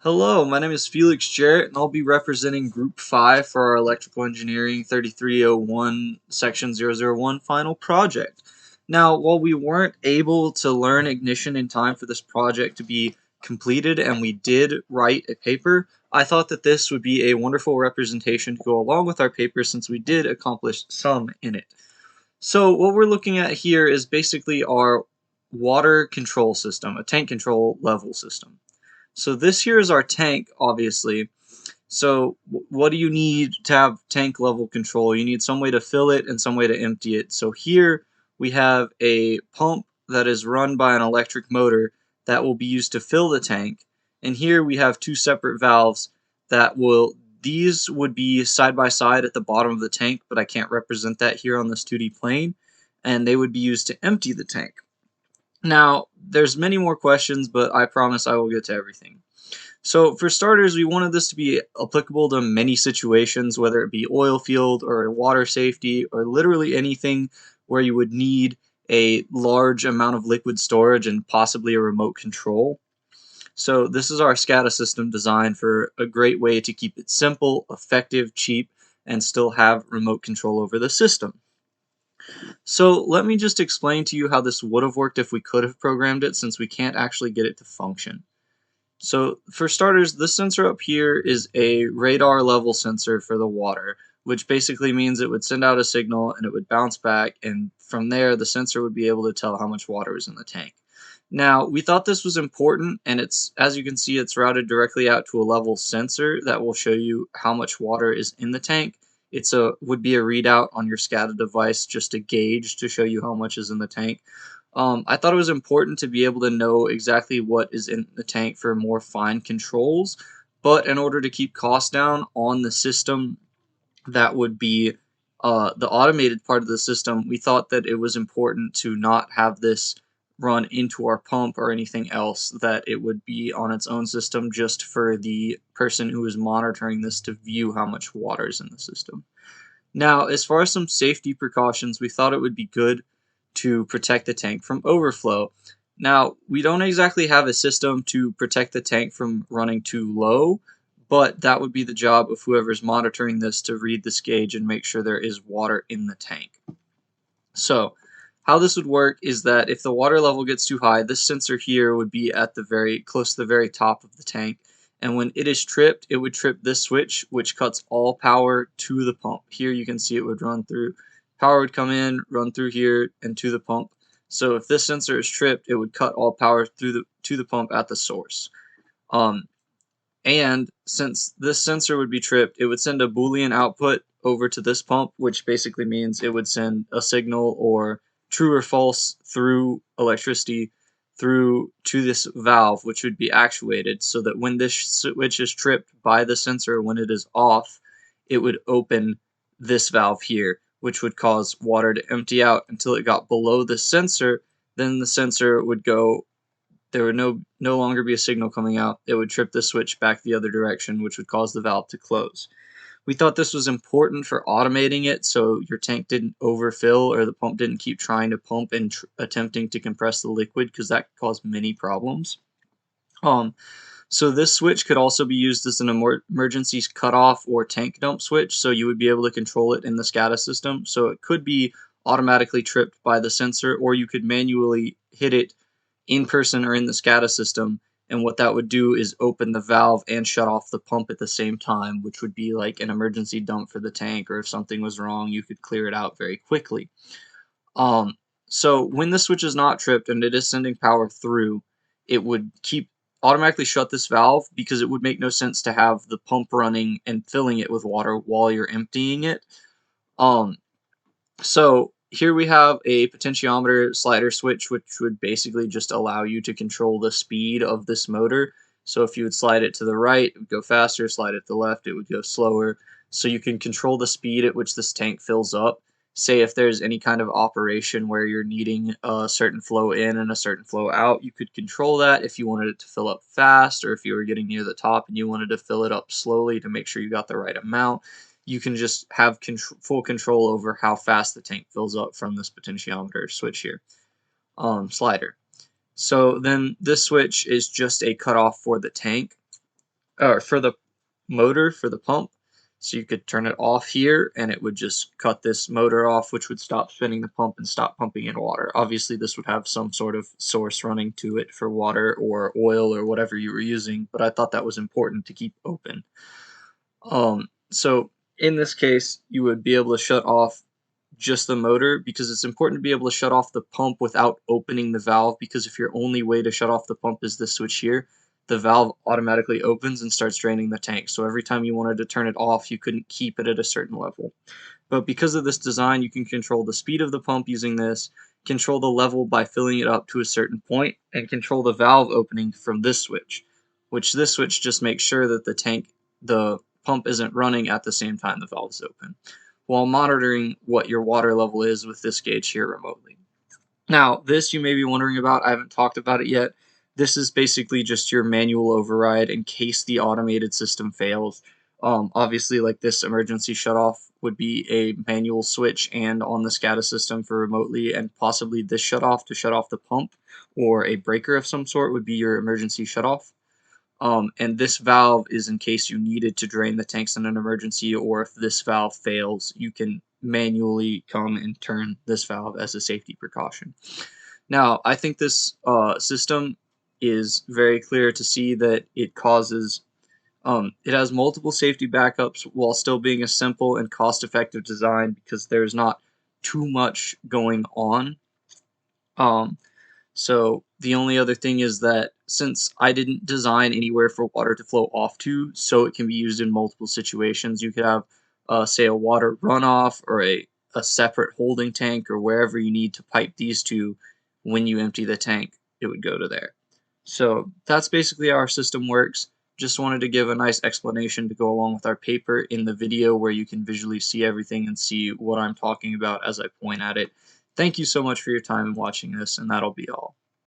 Hello, my name is Felix Jarrett, and I'll be representing Group 5 for our Electrical Engineering 3301 Section 001 final project. Now, while we weren't able to learn ignition in time for this project to be completed, and we did write a paper, I thought that this would be a wonderful representation to go along with our paper since we did accomplish some in it. So what we're looking at here is basically our water control system, a tank control level system. So this here is our tank, obviously. So what do you need to have tank level control? You need some way to fill it and some way to empty it. So here we have a pump that is run by an electric motor that will be used to fill the tank. And here we have two separate valves that these would be side by side at the bottom of the tank, but I can't represent that here on this 2D plane. And they would be used to empty the tank. Now, there's many more questions, but I promise I will get to everything. So for starters, we wanted this to be applicable to many situations, whether it be oil field or water safety or literally anything where you would need a large amount of liquid storage and possibly a remote control. So this is our Scada system designed for a great way to keep it simple, effective, cheap, and still have remote control over the system. So let me just explain to you how this would have worked if we could have programmed it, since we can't actually get it to function. So for starters, this sensor up here is a radar level sensor for the water, which basically means it would send out a signal and it would bounce back, and from there the sensor would be able to tell how much water is in the tank. Now, we thought this was important, and as you can see, it's routed directly out to a level sensor that will show you how much water is in the tank. Would be a readout on your SCADA device, just a gauge to show you how much is in the tank. I thought it was important to be able to know exactly what is in the tank for more fine controls, but in order to keep costs down on the system that would be the automated part of the system, we thought that it was important to not have this run into our pump or anything else, that it would be on its own system just for the person who is monitoring this to view how much water is in the system. Now, as far as some safety precautions, we thought it would be good to protect the tank from overflow. Now, we don't exactly have a system to protect the tank from running too low, but that would be the job of whoever's monitoring this to read this gauge and make sure there is water in the tank. So, how this would work is that if the water level gets too high, this sensor here would be at the close to the very top of the tank, and when it is tripped, it would trip this switch, which cuts all power to the pump. Here you can see it would run through. Power would come in, run through here, and to the pump. So if this sensor is tripped, it would cut all power to the pump at the source. And since this sensor would be tripped, it would send a Boolean output over to this pump, which basically means it would send a signal or true or false through electricity through to this valve, which would be actuated, so that when this switch is tripped by the sensor, when it is off, it would open this valve here, which would cause water to empty out until it got below the sensor. Then the sensor would go, there would no longer be a signal coming out. It would trip the switch back the other direction, which would cause the valve to close. We thought this was important for automating it so your tank didn't overfill or the pump didn't keep trying to pump and attempting to compress the liquid, because that could cause many problems. So this switch could also be used as an emergency cutoff or tank dump switch, so you would be able to control it in the SCADA system. So it could be automatically tripped by the sensor, or you could manually hit it in person or in the SCADA system, and what that would do is open the valve and shut off the pump at the same time, which would be like an emergency dump for the tank, or if something was wrong, you could clear it out very quickly. So when the switch is not tripped and it is sending power through, it would automatically shut this valve, because it would make no sense to have the pump running and filling it with water while you're emptying it. So here we have a potentiometer slider switch, which would basically just allow you to control the speed of this motor. So if you would slide it to the right, it would go faster, slide it to the left, it would go slower. So you can control the speed at which this tank fills up. Say if there's any kind of operation where you're needing a certain flow in and a certain flow out, you could control that if you wanted it to fill up fast, or if you were getting near the top and you wanted to fill it up slowly to make sure you got the right amount. You can just have full control over how fast the tank fills up from this potentiometer switch here, slider. So then this switch is just a cutoff for the tank. or for the motor for the pump. So you could turn it off here and it would just cut this motor off, which would stop spinning the pump and stop pumping in water. Obviously, this would have some sort of source running to it for water or oil or whatever you were using, but I thought that was important to keep open. So in this case, you would be able to shut off just the motor because it's important to be able to shut off the pump without opening the valve, because if your only way to shut off the pump is this switch here, the valve automatically opens and starts draining the tank. So every time you wanted to turn it off, you couldn't keep it at a certain level. But because of this design, you can control the speed of the pump using this, control the level by filling it up to a certain point, and control the valve opening from this switch, which this switch just makes sure that the pump isn't running at the same time the valve is open, while monitoring what your water level is with this gauge here remotely. Now, this you may be wondering about, I haven't talked about it yet. This is basically just your manual override in case the automated system fails. Obviously, like this emergency shutoff would be a manual switch and on the Scada system for remotely, and possibly this shutoff to shut off the pump or a breaker of some sort would be your emergency shutoff. And this valve is in case you needed to drain the tanks in an emergency, or if this valve fails, you can manually come and turn this valve as a safety precaution. Now, I think this system is very clear to see that it has multiple safety backups while still being a simple and cost-effective design because there's not too much going on. Um, so the only other thing is that since I didn't design anywhere for water to flow off to, so it can be used in multiple situations. You could have, say, a water runoff or a separate holding tank or wherever you need to pipe these to. When you empty the tank, it would go to there. So that's basically how our system works. Just wanted to give a nice explanation to go along with our paper in the video where you can visually see everything and see what I'm talking about as I point at it. Thank you so much for your time in watching this, and that'll be all.